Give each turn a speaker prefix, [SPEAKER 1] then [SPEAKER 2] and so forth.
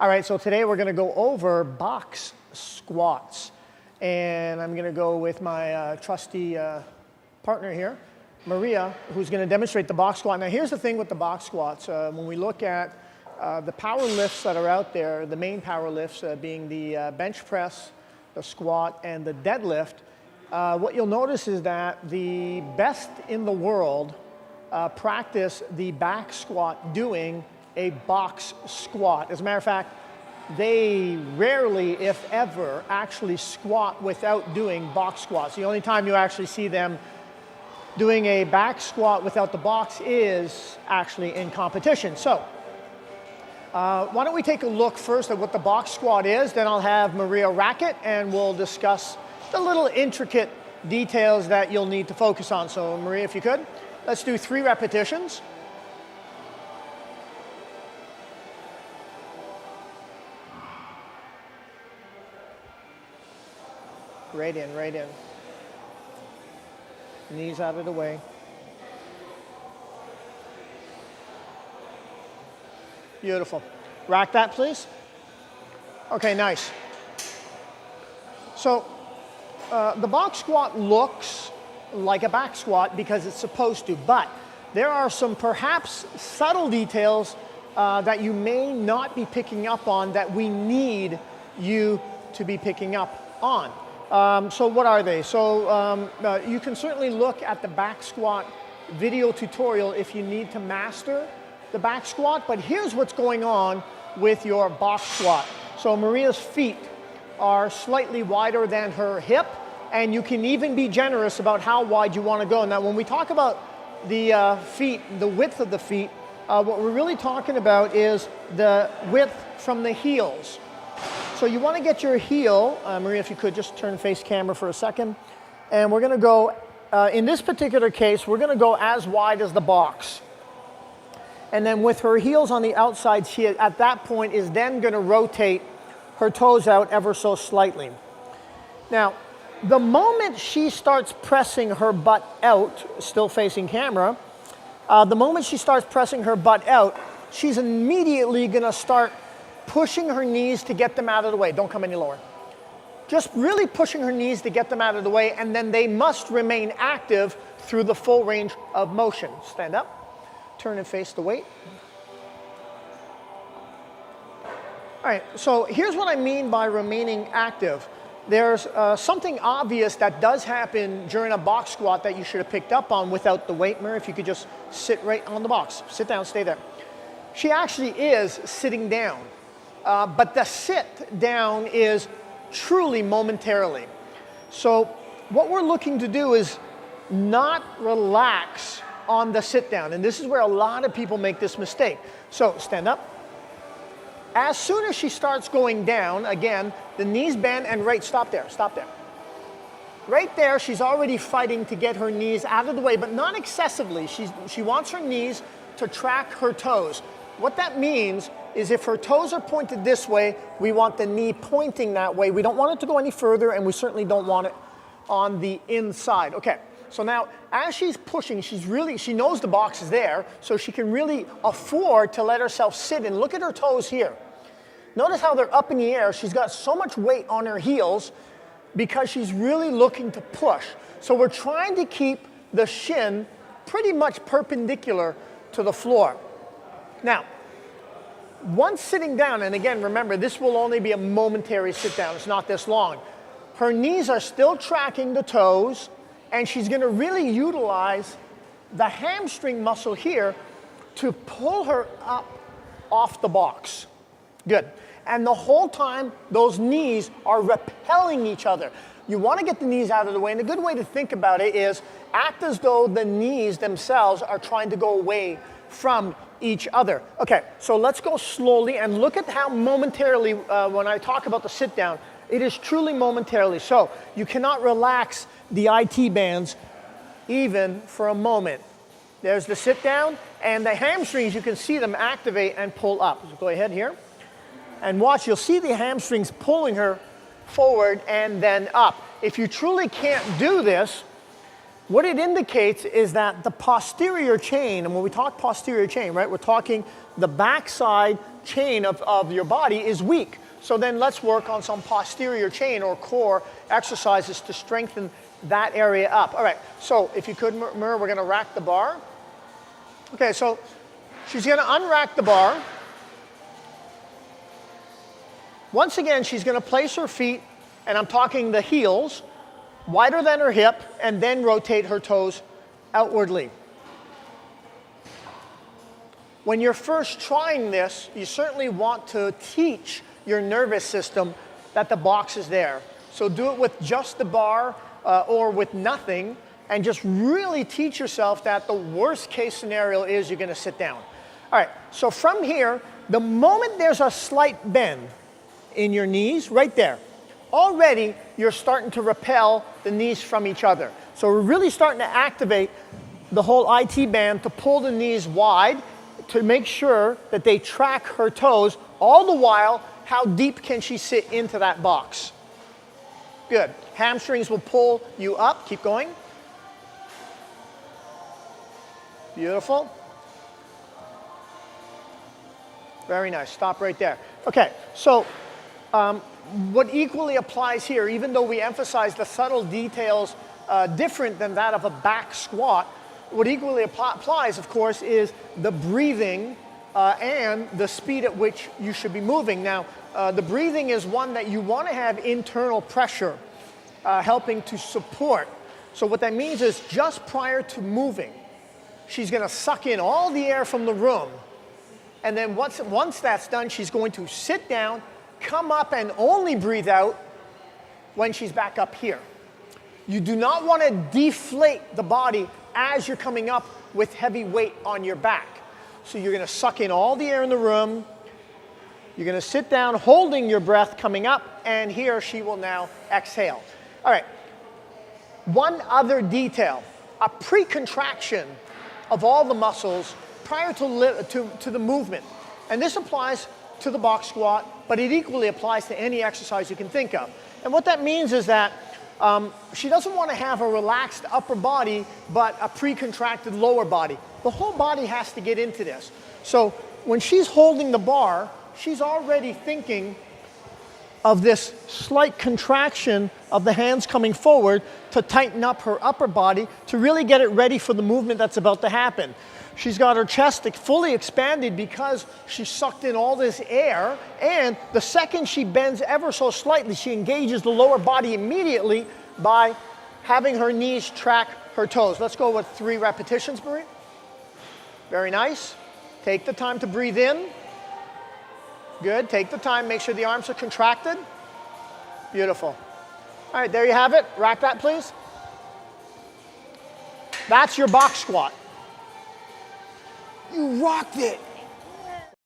[SPEAKER 1] All right, so today we're going to go over box squats. And I'm going to go with my trusty partner here, Maria, who's going to demonstrate the box squat. Now here's the thing with the box squats. When we look at the power lifts that are out there, the main power lifts being the bench press, the squat, and the deadlift, what you'll notice is that the best in the world practice the back squat doing a box squat. As a matter of fact, they rarely, if ever, actually squat without doing box squats. The only time you actually see them doing a back squat without the box is actually in competition. So, why don't we take a look first at what the box squat is, then I'll have Maria rack it and we'll discuss the little intricate details that you'll need to focus on. So Maria, if you could, let's do 3 repetitions. Right in, right in. Knees out of the way. Beautiful. Rack that, please. Okay, nice. So, the box squat looks like a back squat because it's supposed to, but there are some perhaps subtle details that you may not be picking up on that we need you to be picking up on. So what are they? So you can certainly look at the back squat video tutorial if you need to master the back squat, but here's what's going on with your box squat. So Maria's feet are slightly wider than her hip, and you can even be generous about how wide you want to go. Now when we talk about the feet, the width of the feet, what we're really talking about is the width from the heels. So you want to get your heel, Maria, if you could just turn face camera for a second, and we're going to go, in this particular case, we're going to go as wide as the box. And then with her heels on the outside, she at that point is then going to rotate her toes out ever so slightly. Now, the moment she starts pressing her butt out, still facing camera, the moment she starts pressing her butt out, she's immediately going to start pushing her knees to get them out of the way. Don't come any lower. Just really pushing her knees to get them out of the way, and then they must remain active through the full range of motion. Stand up, turn and face the weight. All right, so here's what I mean by remaining active. There's something obvious that does happen during a box squat that you should have picked up on without the weight. Mary, if you could just sit right on the box. Sit down, stay there. She actually is sitting down. But the sit down is truly momentarily. So what we're looking to do is not relax on the sit down. And this is where a lot of people make this mistake. So stand up. As soon as she starts going down, again, the knees bend and right, stop there, stop there. Right there, she's already fighting to get her knees out of the way, but not excessively. She wants her knees to track her toes. What that means is if her toes are pointed this way, we want the knee pointing that way. We don't want it to go any further, and we certainly don't want it on the inside. Okay, so now as she's pushing, she knows the box is there, so she can really afford to let herself sit and look at her toes here. Notice how they're up in the air. She's got so much weight on her heels because she's really looking to push. So we're trying to keep the shin pretty much perpendicular to the floor. Now, once sitting down, and again, remember, this will only be a momentary sit down. It's not this long. Her knees are still tracking the toes, and she's going to really utilize the hamstring muscle here to pull her up off the box. Good. And the whole time, those knees are repelling each other. You want to get the knees out of the way, and a good way to think about it is act as though the knees themselves are trying to go away from each other. Okay, so let's go slowly and look at how momentarily, when I talk about the sit down, it is truly momentarily. So you cannot relax the IT bands even for a moment. There's the sit down, and the hamstrings, you can see them activate and pull up. So go ahead here and watch. You'll see the hamstrings pulling her forward and then up. If you truly can't do this, what it indicates is that the posterior chain, and when we talk posterior chain, right, we're talking the backside chain of your body is weak. So then let's work on some posterior chain or core exercises to strengthen that area up. All right, so if you could, Myrrh, we're gonna rack the bar. Okay, so she's gonna unrack the bar. Once again, she's gonna place her feet, and I'm talking the heels, wider than her hip, and then rotate her toes outwardly. When you're first trying this, you certainly want to teach your nervous system that the box is there. So do it with just the bar or with nothing, and just really teach yourself that the worst case scenario is you're gonna sit down. All right, so from here, the moment there's a slight bend in your knees, right there, already you're starting to repel the knees from each other. So we're really starting to activate the whole IT band to pull the knees wide to make sure that they track her toes, all the while, how deep can she sit into that box? Good. Hamstrings will pull you up. Keep going. Beautiful. Very nice. Stop right there. Okay, so what equally applies here, even though we emphasize the subtle details different than that of a back squat, what equally applies, of course, is the breathing and the speed at which you should be moving. Now, the breathing is one that you want to have internal pressure helping to support. So what that means is just prior to moving, she's going to suck in all the air from the room. And then once that's done, she's going to sit down, come up, and only breathe out when she's back up here. You do not want to deflate the body as you're coming up with heavy weight on your back. So you're going to suck in all the air in the room. You're going to sit down holding your breath coming up, and here she will now exhale. All right, one other detail, a pre-contraction of all the muscles prior to the movement. And this applies to the box squat, but it equally applies to any exercise you can think of. And what that means is that she doesn't want to have a relaxed upper body, but a pre-contracted lower body. The whole body has to get into this. So when she's holding the bar, she's already thinking of this slight contraction of the hands coming forward to tighten up her upper body to really get it ready for the movement that's about to happen. She's got her chest fully expanded because she sucked in all this air, and the second she bends ever so slightly, she engages the lower body immediately by having her knees track her toes. Let's go with 3 repetitions, Marie. Very nice. Take the time to breathe in. Good. Take the time. Make sure the arms are contracted. Beautiful. All right, there you have it. Rack that, please. That's your box squat. You rocked it.